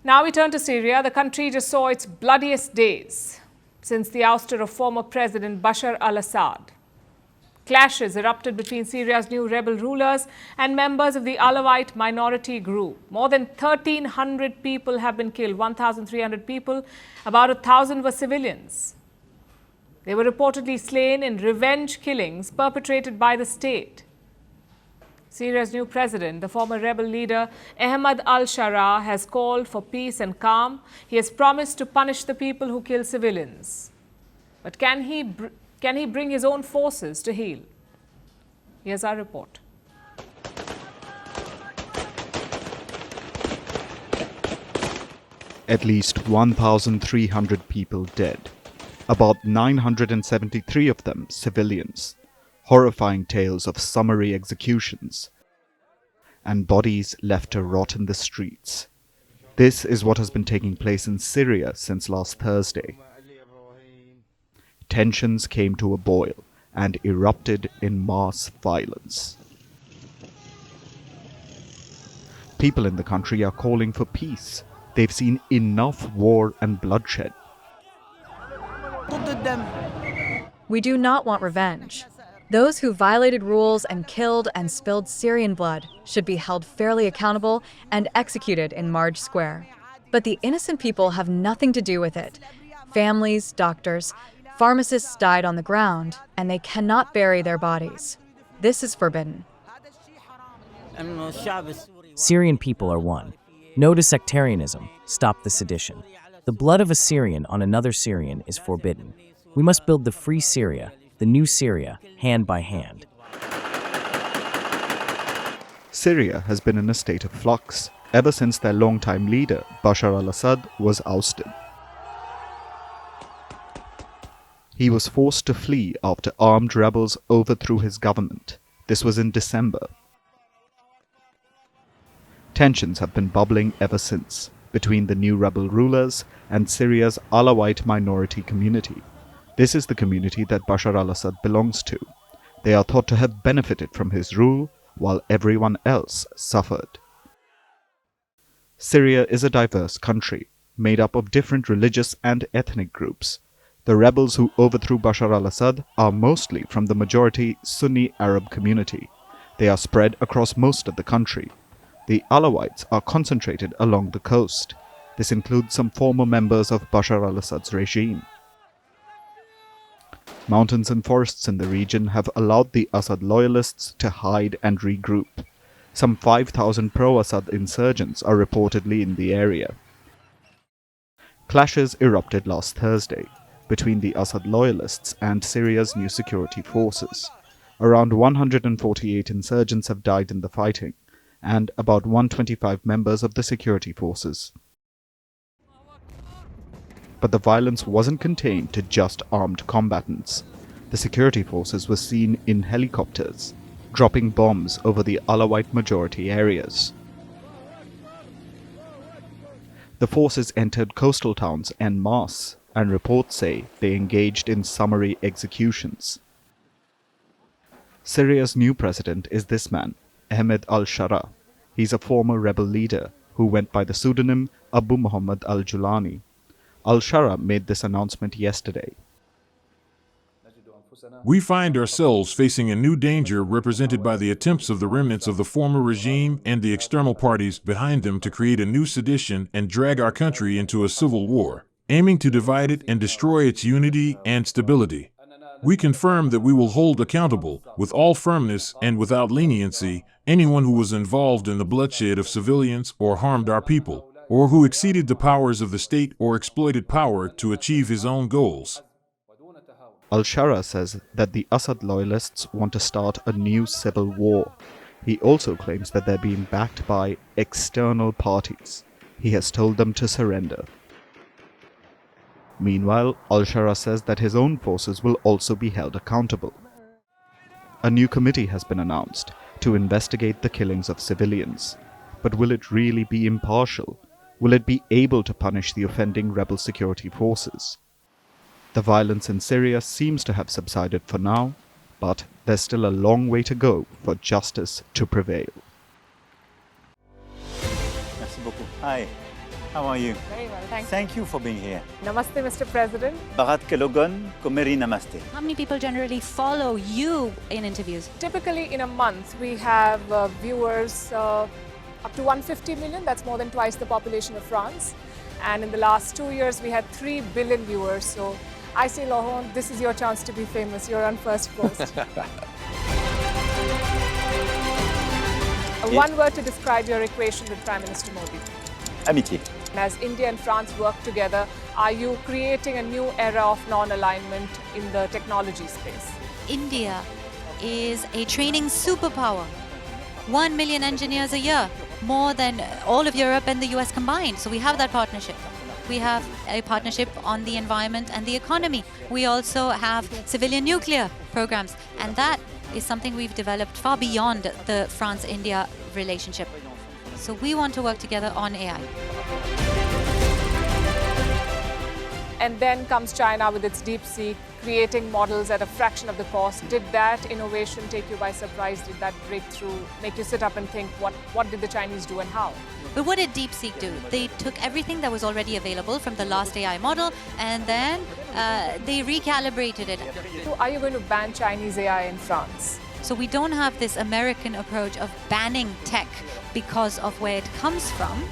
Now we turn to Syria. The country just saw its bloodiest days since the ouster of former President Bashar al-Assad. Clashes erupted between Syria's new rebel rulers and members of the Alawite minority group. More than 1,300 people have been killed, 1,300 people, about 1,000 were civilians. They were reportedly slain in revenge killings perpetrated by the state. Syria's new president, the former rebel leader Ahmed al-Sharaa, has called for peace and calm. He has promised to punish the people who kill civilians. But can he bring his own forces to heel? Here's our report. At least 1,300 people dead. About 973 of them civilians. Horrifying tales of summary executions. And bodies left to rot in the streets. This is what has been taking place in Syria since last Thursday. Tensions came to a boil and erupted in mass violence. People in the country are calling for peace. They've seen enough war and bloodshed. We do not want revenge. Those who violated rules and killed and spilled Syrian blood should be held fairly accountable and executed in Marj Square. But the innocent people have nothing to do with it. Families, doctors, pharmacists died on the ground, and they cannot bury their bodies. This is forbidden. Syrian people are one. No to sectarianism. Stop the sedition. The blood of a Syrian on another Syrian is forbidden. We must build the free Syria, the new Syria, hand by hand. Syria has been in a state of flux ever since their longtime leader, Bashar al-Assad, was ousted. He was forced to flee after armed rebels overthrew his government. This was in December. Tensions have been bubbling ever since between the new rebel rulers and Syria's Alawite minority community. This is the community that Bashar al-Assad belongs to. They are thought to have benefited from his rule, while everyone else suffered. Syria is a diverse country, made up of different religious and ethnic groups. The rebels who overthrew Bashar al-Assad are mostly from the majority Sunni Arab community. They are spread across most of the country. The Alawites are concentrated along the coast. This includes some former members of Bashar al-Assad's regime. Mountains and forests in the region have allowed the Assad loyalists to hide and regroup. Some 5,000 pro-Assad insurgents are reportedly in the area. Clashes erupted last Thursday between the Assad loyalists and Syria's new security forces. Around 148 insurgents have died in the fighting, and about 125 members of the security forces. But the violence wasn't contained to just armed combatants. The security forces were seen in helicopters, dropping bombs over the Alawite majority areas. The forces entered coastal towns en masse, and reports say they engaged in summary executions. Syria's new president is this man, Ahmed al-Sharaa. He's a former rebel leader who went by the pseudonym Abu Muhammad al-Julani. Al-Sharaa made this announcement yesterday. We find ourselves facing a new danger represented by the attempts of the remnants of the former regime and the external parties behind them to create a new sedition and drag our country into a civil war, aiming to divide it and destroy its unity and stability. We confirm that we will hold accountable, with all firmness and without leniency, anyone who was involved in the bloodshed of civilians or harmed our people, or who exceeded the powers of the state or exploited power to achieve his own goals. Al-Sharaa says that the Assad loyalists want to start a new civil war. He also claims that they're being backed by external parties. He has told them to surrender. Meanwhile, al-Sharaa says that his own forces will also be held accountable. A new committee has been announced to investigate the killings of civilians. But will it really be impartial? Will it be able to punish the offending rebel security forces? The violence in Syria seems to have subsided for now, but there's still a long way to go for justice to prevail. Merci beaucoup. Hi. How are you? Very well, thank you. Thank you for being here. Namaste, Mr. President. Bharat Kelogon, Kumeri Namaste. How many people generally follow you in interviews? Typically, in a month, we have viewers up to 150 million. That's more than twice the population of France. And in the last 2 years, we had 3 billion viewers. So I say, Laurent, this is your chance to be famous. You're on Firstpost. One word to describe your equation with Prime Minister Modi. Amitié. As India and France work together, are you creating a new era of non-alignment in the technology space? India is a training superpower. 1 million engineers a year, more than all of Europe and the US combined. So we have that partnership. We have a partnership on the environment and the economy. We also have civilian nuclear programs, and that is something we've developed far beyond the France-India relationship. So we want to work together on AI. And then comes China with its DeepSeek, creating models at a fraction of the cost. Did that innovation take you by surprise? Did that breakthrough make you sit up and think, what did the Chinese do and how? But what did DeepSeek do? They took everything that was already available from the last AI model, and then they recalibrated it. So are you going to ban Chinese AI in France? So we don't have this American approach of banning tech because of where it comes from.